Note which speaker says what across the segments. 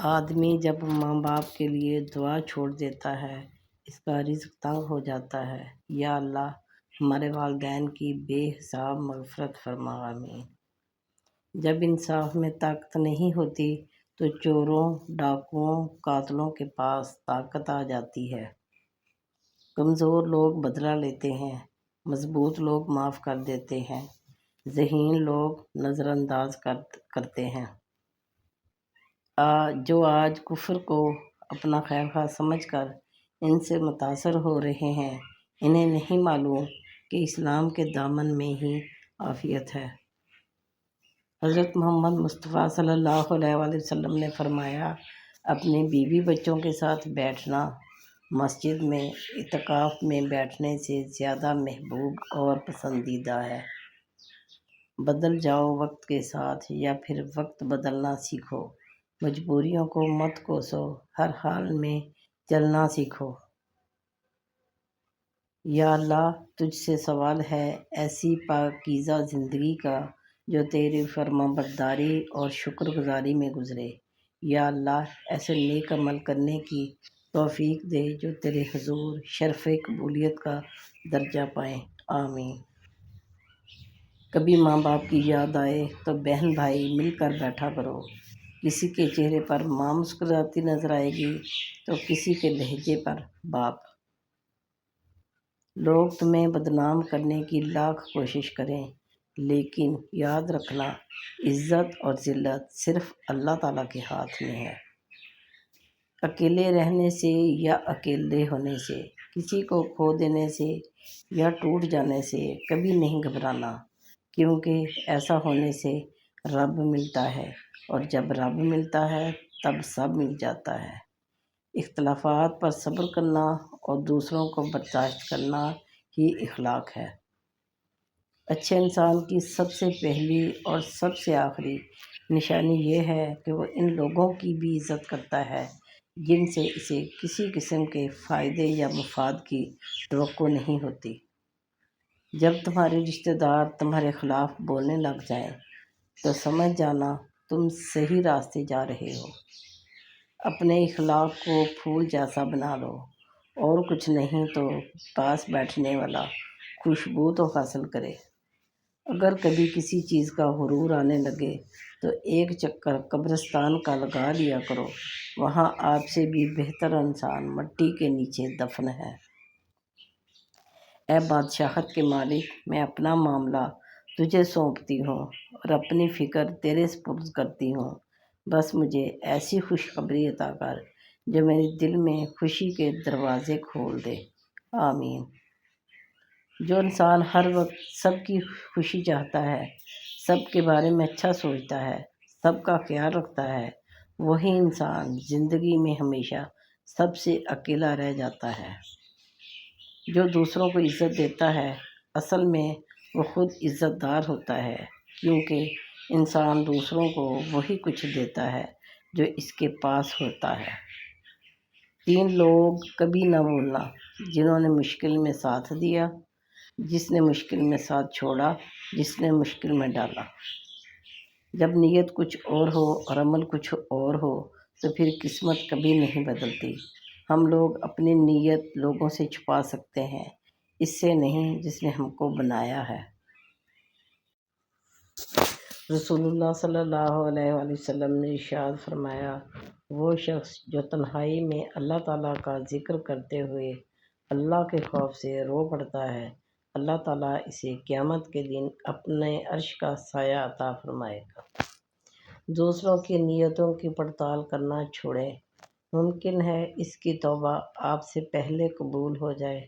Speaker 1: آدمی جب ماں باپ کے لیے دعا چھوڑ دیتا ہے اس کا رزق تنگ ہو جاتا ہے۔ یا اللہ ہمارے والدین کی بے حساب مغفرت فرما، آمین۔ جب انصاف میں طاقت نہیں ہوتی تو چوروں، ڈاکوؤں، قاتلوں کے پاس طاقت آ جاتی ہے۔ کمزور لوگ بدلہ لیتے ہیں، مضبوط لوگ معاف کر دیتے ہیں، ذہین لوگ نظر انداز کرتے ہیں۔ جو آج کفر کو اپنا خیر خواہ سمجھ کر ان سے متاثر ہو رہے ہیں، انہیں نہیں معلوم کہ اسلام کے دامن میں ہی عافیت ہے۔ حضرت محمد مصطفیٰ صلی اللہ علیہ وآلہ وسلم نے فرمایا، اپنے بیوی بچوں کے ساتھ بیٹھنا مسجد میں اعتکاف میں بیٹھنے سے زیادہ محبوب اور پسندیدہ ہے۔ بدل جاؤ وقت کے ساتھ یا پھر وقت بدلنا سیکھو، مجبوریوں کو مت کوسو، ہر حال میں چلنا سیکھو۔ یا اللہ تجھ سے سوال ہے ایسی پاکیزہ زندگی کا جو تیری فرما برداری اور شکر گزاری میں گزرے۔ یا اللہ ایسے نیک عمل کرنے کی توفیق دے جو تیرے حضور شرف قبولیت کا درجہ پائیں، آمین۔ کبھی ماں باپ کی یاد آئے تو بہن بھائی مل کر بیٹھا کرو۔ کسی کے چہرے پر ماں مسکراتی نظر آئے گی تو کسی کے لہجے پر باپ۔ لوگ تمہیں بدنام کرنے کی لاکھ کوشش کریں لیکن یاد رکھنا عزت اور ذلت صرف اللہ تعالیٰ کے ہاتھ میں ہے۔ اکیلے رہنے سے یا اکیلے ہونے سے، کسی کو کھو دینے سے یا ٹوٹ جانے سے کبھی نہیں گھبرانا، کیونکہ ایسا ہونے سے رب ملتا ہے اور جب رب ملتا ہے تب سب مل جاتا ہے۔ اختلافات پر صبر کرنا اور دوسروں کو برداشت کرنا ہی اخلاق ہے۔ اچھے انسان کی سب سے پہلی اور سب سے آخری نشانی یہ ہے کہ وہ ان لوگوں کی بھی عزت کرتا ہے جن سے اسے کسی قسم کے فائدے یا مفاد کی توقع نہیں ہوتی۔ جب تمہارے رشتہ دار تمہارے خلاف بولنے لگ جائیں تو سمجھ جانا تم صحیح راستے جا رہے ہو۔ اپنے اخلاق کو پھول جیسا بنا لو، اور کچھ نہیں تو پاس بیٹھنے والا خوشبو تو حاصل کرے۔ اگر کبھی کسی چیز کا غرور آنے لگے تو ایک چکر قبرستان کا لگا لیا کرو، وہاں آپ سے بھی بہتر انسان مٹی کے نیچے دفن ہے۔ اے بادشاہت کے مالک، میں اپنا معاملہ تجھے سونپتی ہوں اور اپنی فکر تیرے سپرد کرتی ہوں، بس مجھے ایسی خوشخبری عطا کر جو میرے دل میں خوشی کے دروازے کھول دے، آمین۔ جو انسان ہر وقت سب کی خوشی چاہتا ہے، سب کے بارے میں اچھا سوچتا ہے، سب کا خیال رکھتا ہے، وہی انسان زندگی میں ہمیشہ سب سے اکیلا رہ جاتا ہے۔ جو دوسروں کو عزت دیتا ہے اصل میں وہ خود عزت دار ہوتا ہے، کیونکہ انسان دوسروں کو وہی کچھ دیتا ہے جو اس کے پاس ہوتا ہے۔ 3 لوگ کبھی نہ بھولنا، جنہوں نے مشکل میں ساتھ دیا، جس نے مشکل میں ساتھ چھوڑا، جس نے مشکل میں ڈالا۔ جب نیت کچھ اور ہو اور عمل کچھ اور ہو تو پھر قسمت کبھی نہیں بدلتی۔ ہم لوگ اپنی نیت لوگوں سے چھپا سکتے ہیں، اس سے نہیں جس نے ہم کو بنایا ہے۔ رسول اللہ صلی اللہ علیہ وآلہ وسلم نے ارشاد فرمایا، وہ شخص جو تنہائی میں اللہ تعالیٰ کا ذکر کرتے ہوئے اللہ کے خوف سے رو پڑتا ہے، اللہ تعالیٰ اسے قیامت کے دن اپنے عرش کا سایہ عطا فرمائے گا۔ دوسروں کی نیتوں کی پڑتال کرنا چھوڑیں، ممکن ہے اس کی توبہ آپ سے پہلے قبول ہو جائے۔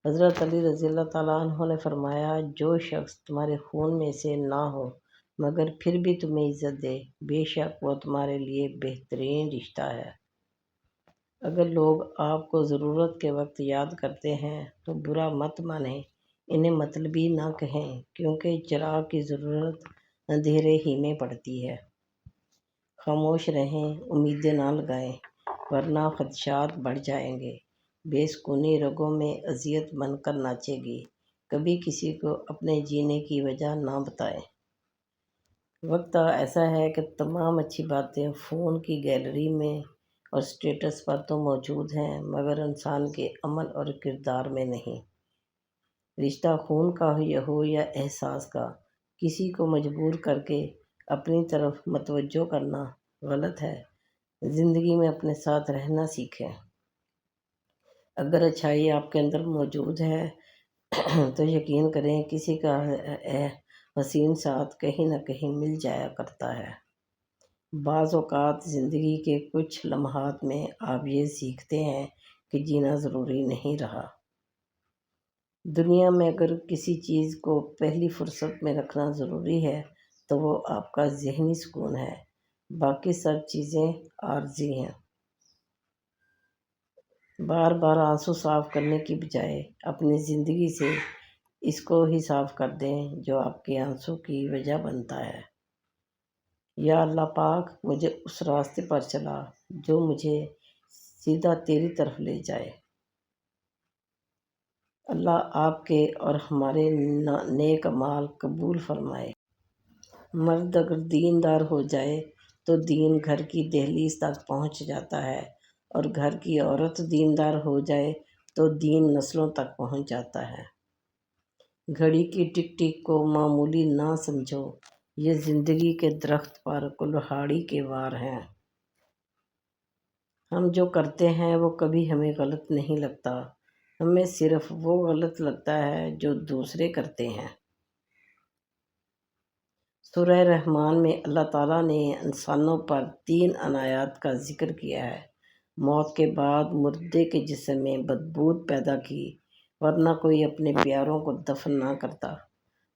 Speaker 1: حضرت علی رضی اللہ تعالیٰ عنہ نے فرمایا، جو شخص تمہارے خون میں سے نہ ہو مگر پھر بھی تمہیں عزت دے، بے شک وہ تمہارے لیے بہترین رشتہ ہے۔ اگر لوگ آپ کو ضرورت کے وقت یاد کرتے ہیں تو برا مت مانیں، انہیں مطلبی نہ کہیں، کیونکہ چراغ کی ضرورت اندھیرے ہی میں پڑتی ہے۔ خاموش رہیں، امیدیں نہ لگائیں، ورنہ خدشات بڑھ جائیں گے۔ بے سکونی رگوں میں اذیت بن کر ناچے گی۔ کبھی کسی کو اپنے جینے کی وجہ نہ بتائیں۔ وقت ایسا ہے کہ تمام اچھی باتیں فون کی گیلری میں اور اسٹیٹس پر تو موجود ہیں، مگر انسان کے عمل اور کردار میں نہیں۔ رشتہ خون کا ہو یا احساس کا، کسی کو مجبور کر کے اپنی طرف متوجہ کرنا غلط ہے۔ زندگی میں اپنے ساتھ رہنا سیکھیں۔ اگر اچھائی آپ کے اندر موجود ہے تو یقین کریں کسی کا حسین ساتھ کہیں نہ کہیں مل جایا کرتا ہے۔ بعض اوقات زندگی کے کچھ لمحات میں آپ یہ سیکھتے ہیں کہ جینا ضروری نہیں رہا۔ دنیا میں اگر کسی چیز کو پہلی فرصت میں رکھنا ضروری ہے تو وہ آپ کا ذہنی سکون ہے، باقی سب چیزیں عارضی ہیں۔ بار بار آنسو صاف کرنے کی بجائے اپنی زندگی سے اس کو ہی صاف کر دیں جو آپ کے آنسو کی وجہ بنتا ہے۔ یا اللہ پاک، مجھے اس راستے پر چلا جو مجھے سیدھا تیری طرف لے جائے۔ اللہ آپ کے اور ہمارے نیک اعمال قبول فرمائے۔ مرد اگر دیندار ہو جائے تو دین گھر کی دہلیز تک پہنچ جاتا ہے، اور گھر کی عورت دیندار ہو جائے تو دین نسلوں تک پہنچ جاتا ہے۔ گھڑی کی ٹک ٹک کو معمولی نہ سمجھو، یہ زندگی کے درخت پر کلہاڑی کے وار ہیں۔ ہم جو کرتے ہیں وہ کبھی ہمیں غلط نہیں لگتا، ہمیں صرف وہ غلط لگتا ہے جو دوسرے کرتے ہیں۔ سورہ رحمان میں اللہ تعالیٰ نے انسانوں پر 3 عنایات کا ذکر کیا ہے۔ موت کے بعد مردے کے جسم میں بدبو پیدا کی، ورنہ کوئی اپنے پیاروں کو دفن نہ کرتا۔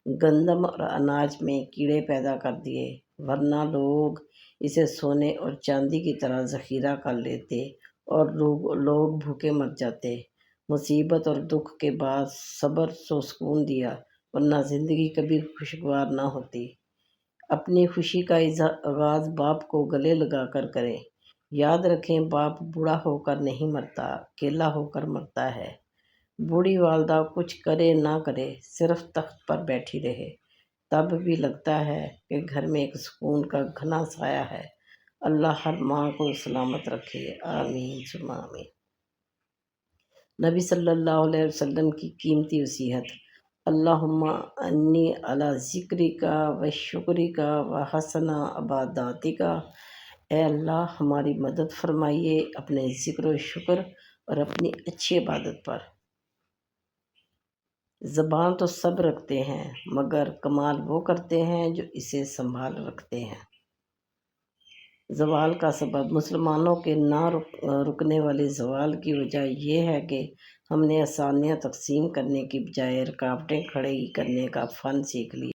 Speaker 1: گندم اور اناج میں کیڑے پیدا کر دیے، ورنہ لوگ اسے سونے اور چاندی کی طرح ذخیرہ کر لیتے اور لوگ بھوکے مر جاتے۔ مصیبت اور دکھ کے بعد صبر و سکون دیا، ورنہ زندگی کبھی خوشگوار نہ ہوتی۔ اپنی خوشی کا آغاز باپ کو گلے لگا کر کریں۔ یاد رکھیں، باپ بوڑھا ہو کر نہیں مرتا، اکیلا ہو کر مرتا ہے۔ بوڑھی والدہ کچھ کرے نہ کرے، صرف تخت پر بیٹھی رہے، تب بھی لگتا ہے کہ گھر میں ایک سکون کا گھنا سایہ ہے۔ اللہ ہر ماں کو سلامت رکھے، آمین ثم آمین۔ نبی صلی اللہ علیہ وسلم کی قیمتی وصیت: اللہم انی علی ذکرک و شکرک و حسن عبادتک۔ اے اللہ، ہماری مدد فرمائیے اپنے ذکر و شکر اور اپنی اچھی عبادت پر۔ زبان تو سب رکھتے ہیں، مگر کمال وہ کرتے ہیں جو اسے سنبھال رکھتے ہیں۔ زوال کا سبب: مسلمانوں کے نہ رکنے والے زوال کی وجہ یہ ہے کہ ہم نے آسانیاں تقسیم کرنے کی بجائے رکاوٹیں کھڑی کرنے کا فن سیکھ لیا۔